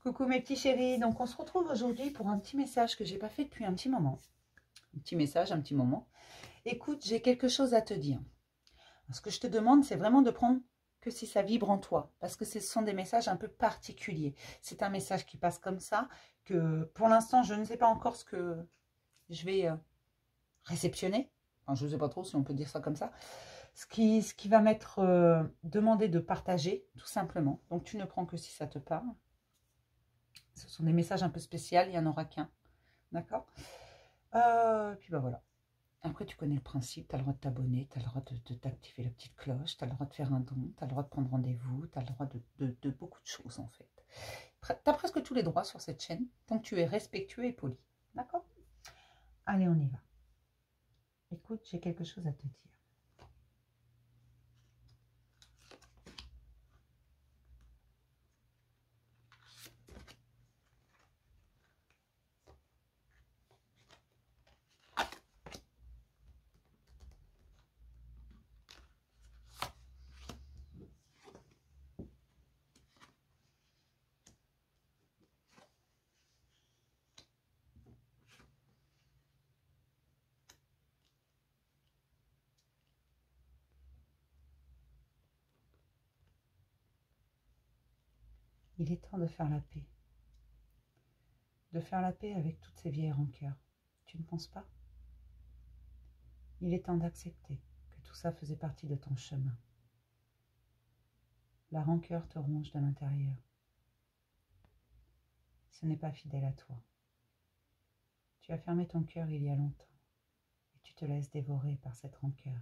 Coucou mes petits chéris, donc on se retrouve aujourd'hui pour un petit message que j'ai pas fait depuis un petit moment. Un petit message, un petit moment. Écoute, j'ai quelque chose à te dire. Ce que je te demande, c'est vraiment de prendre que si ça vibre en toi, parce que ce sont des messages un peu particuliers. C'est un message qui passe comme ça, que pour l'instant, je ne sais pas encore ce que je vais réceptionner. Enfin, je ne sais pas trop si on peut dire ça comme ça. Ce qui va m'être demandé de partager, tout simplement. Donc tu ne prends que si ça te parle. Ce sont des messages un peu spéciaux, il n'y en aura qu'un. D'accord. Puis ben voilà. Après, tu connais le principe, tu as le droit de t'abonner, tu as le droit de t'activer la petite cloche, tu as le droit de faire un don, tu as le droit de prendre rendez-vous, tu as le droit de beaucoup de choses en fait. Tu as presque tous les droits sur cette chaîne, tant que tu es respectueux et poli. D'accord. Allez, on y va. Écoute, j'ai quelque chose à te dire. Il est temps de faire la paix. De faire la paix avec toutes ces vieilles rancœurs. Tu ne penses pas? Il est temps d'accepter que tout ça faisait partie de ton chemin. La rancœur te ronge de l'intérieur. Ce n'est pas fidèle à toi. Tu as fermé ton cœur il y a longtemps et tu te laisses dévorer par cette rancœur.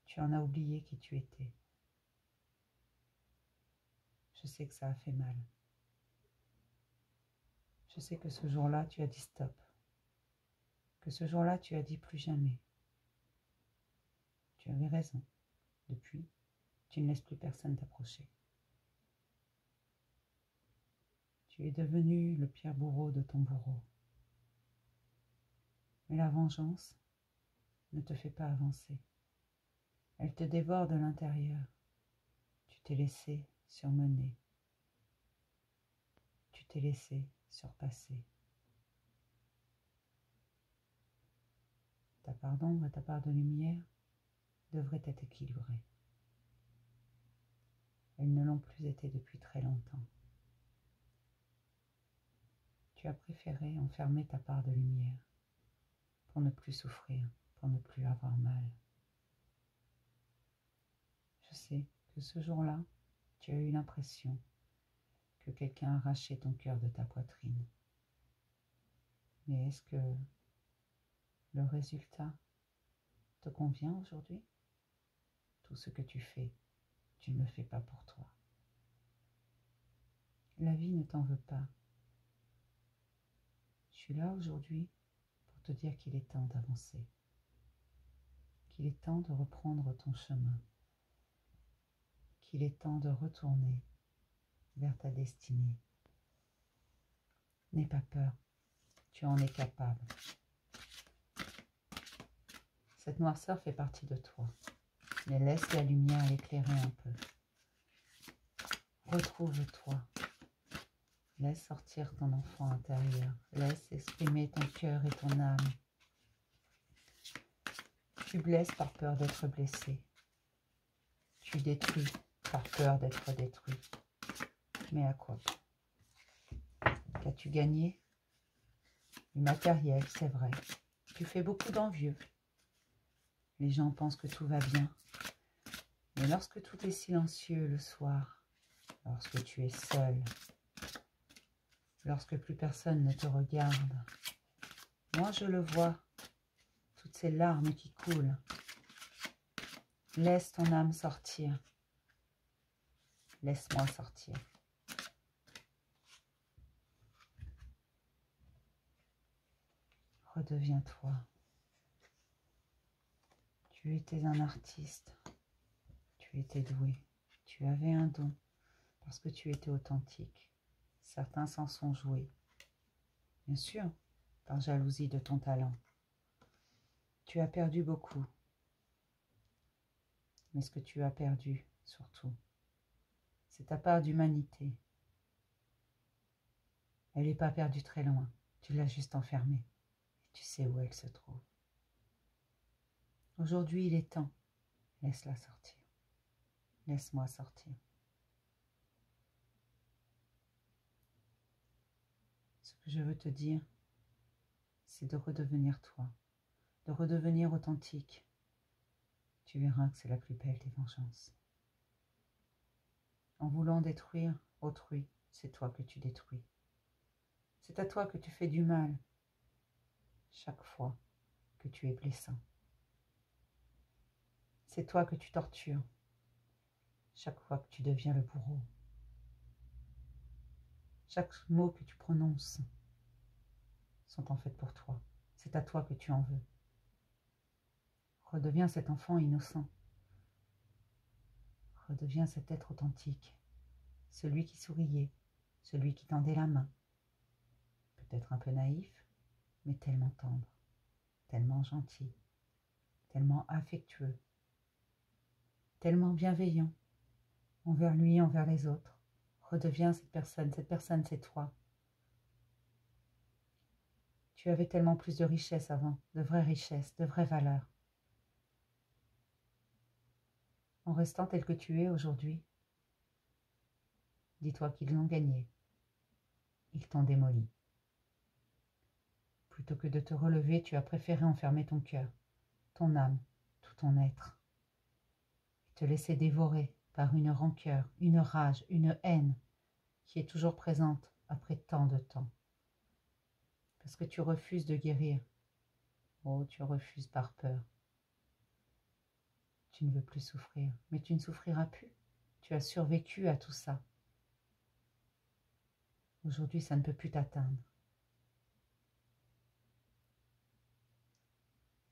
Tu en as oublié qui tu étais. Je sais que ça a fait mal. Je sais que ce jour-là, tu as dit stop. Que ce jour-là, tu as dit plus jamais. Tu avais raison. Depuis, tu ne laisses plus personne t'approcher. Tu es devenu le pire bourreau de ton bourreau. Mais la vengeance ne te fait pas avancer. Elle te dévore de l'intérieur. Tu t'es laissé surmener. Tu t'es laissé surpasser. Ta part d'ombre et ta part de lumière devraient être équilibrées. Elles ne l'ont plus été depuis très longtemps. Tu as préféré enfermer ta part de lumière pour ne plus souffrir, pour ne plus avoir mal. Je sais que ce jour-là, tu as eu l'impression que quelqu'un arrachait ton cœur de ta poitrine. Mais est-ce que le résultat te convient aujourd'hui? Tout ce que tu fais, tu ne le fais pas pour toi. La vie ne t'en veut pas. Je suis là aujourd'hui pour te dire qu'il est temps d'avancer, qu'il est temps de reprendre ton chemin, qu'il est temps de retourner vers ta destinée. N'aie pas peur, tu en es capable. Cette noirceur fait partie de toi, mais laisse la lumière l'éclairer un peu. Retrouve-toi. Laisse sortir ton enfant intérieur. Laisse exprimer ton cœur et ton âme. Tu blesses par peur d'être blessé. Tu détruis par peur d'être détruit. Mais à quoi? Qu'as-tu gagné? Du matériel, c'est vrai. Tu fais beaucoup d'envieux. Les gens pensent que tout va bien. Mais lorsque tout est silencieux le soir, lorsque tu es seul, lorsque plus personne ne te regarde, moi je le vois, toutes ces larmes qui coulent. Laisse ton âme sortir. Laisse-moi sortir. Redeviens-toi. Tu étais un artiste. Tu étais doué. Tu avais un don parce que tu étais authentique. Certains s'en sont joués. Bien sûr, par jalousie de ton talent. Tu as perdu beaucoup. Mais ce que tu as perdu, surtout, c'est ta part d'humanité. Elle n'est pas perdue très loin. Tu l'as juste enfermée. Et tu sais où elle se trouve. Aujourd'hui, il est temps. Laisse-la sortir. Laisse-moi sortir. Ce que je veux te dire, c'est de redevenir toi, de redevenir authentique. Tu verras que c'est la plus belle des vengeances. En voulant détruire autrui, c'est toi que tu détruis. C'est à toi que tu fais du mal chaque fois que tu es blessant. C'est toi que tu tortures chaque fois que tu deviens le bourreau. Chaque mot que tu prononces sont en fait pour toi. C'est à toi que tu en veux. Redeviens cet enfant innocent. Redeviens cet être authentique. Celui qui souriait, celui qui tendait la main. Peut-être un peu naïf, mais tellement tendre, tellement gentil, tellement affectueux, tellement bienveillant envers lui et envers les autres. Redeviens cette personne c'est toi. Tu avais tellement plus de richesse avant, de vraies richesses, de vraies valeurs. En restant tel que tu es aujourd'hui, dis-toi qu'ils ont gagné. Ils t'ont démoli. Plutôt que de te relever, tu as préféré enfermer ton cœur, ton âme, tout ton être, et te laisser dévorer par une rancœur, une rage, une haine qui est toujours présente après tant de temps. Parce que tu refuses de guérir. Oh, tu refuses par peur. Tu ne veux plus souffrir, mais tu ne souffriras plus. Tu as survécu à tout ça. Aujourd'hui, ça ne peut plus t'atteindre.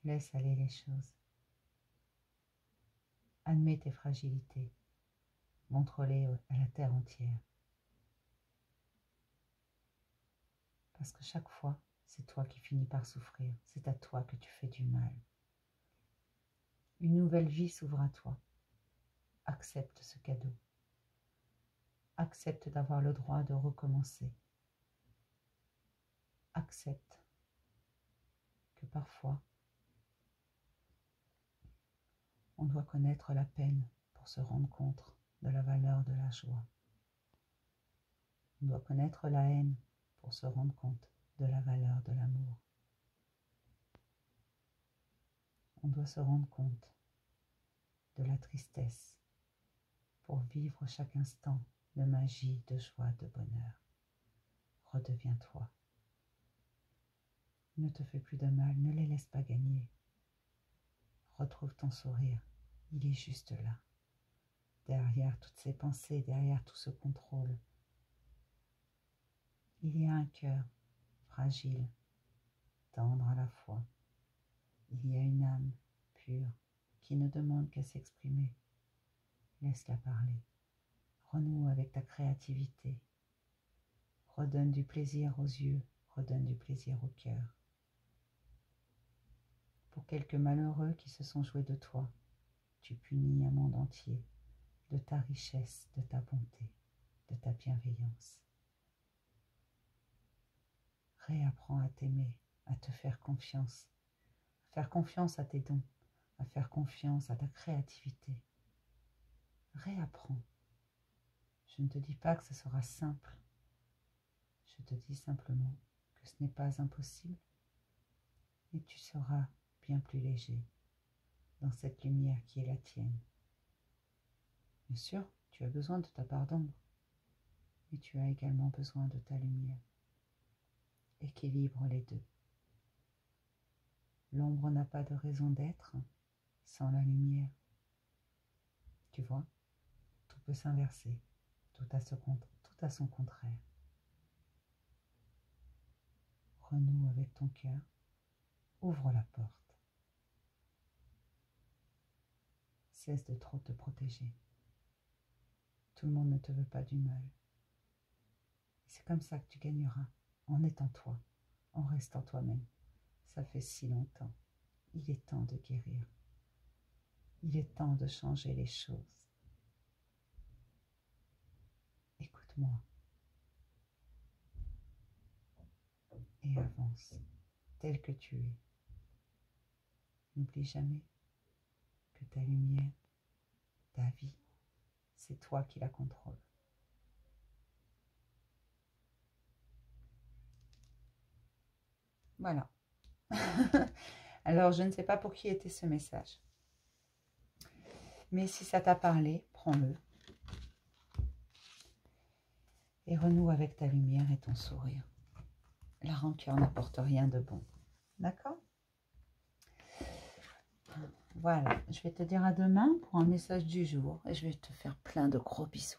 Laisse aller les choses. Admets tes fragilités. Montre-les à la terre entière. Parce que chaque fois, c'est toi qui finis par souffrir. C'est à toi que tu fais du mal. Une nouvelle vie s'ouvre à toi. Accepte ce cadeau. Accepte d'avoir le droit de recommencer. Accepte que parfois, on doit connaître la peine pour se rendre compte de la valeur de la joie. On doit connaître la haine pour se rendre compte de la valeur de l'amour. On doit se rendre compte de la tristesse pour vivre chaque instant de magie, de joie, de bonheur. Redeviens-toi. Ne te fais plus de mal, ne les laisse pas gagner. Retrouve ton sourire, il est juste là. Derrière toutes ces pensées, derrière tout ce contrôle, il y a un cœur fragile, tendre à la fois. Il y a une âme pure qui ne demande qu'à s'exprimer. Laisse-la parler. Renoue avec ta créativité. Redonne du plaisir aux yeux, redonne du plaisir au cœur. Pour quelques malheureux qui se sont joués de toi, tu punis un monde entier de ta richesse, de ta bonté, de ta bienveillance. Réapprends à t'aimer, à te faire confiance à tes dons, à faire confiance à ta créativité. Réapprends. Je ne te dis pas que ce sera simple. Je te dis simplement que ce n'est pas impossible et tu seras bien plus léger dans cette lumière qui est la tienne. Bien sûr, tu as besoin de ta part d'ombre, mais tu as également besoin de ta lumière. Équilibre les deux. L'ombre n'a pas de raison d'être sans la lumière. Tu vois, tout peut s'inverser, tout a son contraire. Renoue avec ton cœur, ouvre la porte. Cesse de trop te protéger. Tout le monde ne te veut pas du mal. C'est comme ça que tu gagneras, en étant toi, en restant toi-même. Ça fait si longtemps. Il est temps de guérir. Il est temps de changer les choses. Écoute-moi. Et avance tel que tu es. N'oublie jamais que ta lumière, ta vie, c'est toi qui la contrôle. Voilà. Alors, je ne sais pas pour qui était ce message. Mais si ça t'a parlé, prends-le. Et renoue avec ta lumière et ton sourire. La rancœur n'apporte rien de bon. D'accord? Voilà. Je vais te dire à demain pour un message du jour. Et je vais te faire plein de gros bisous.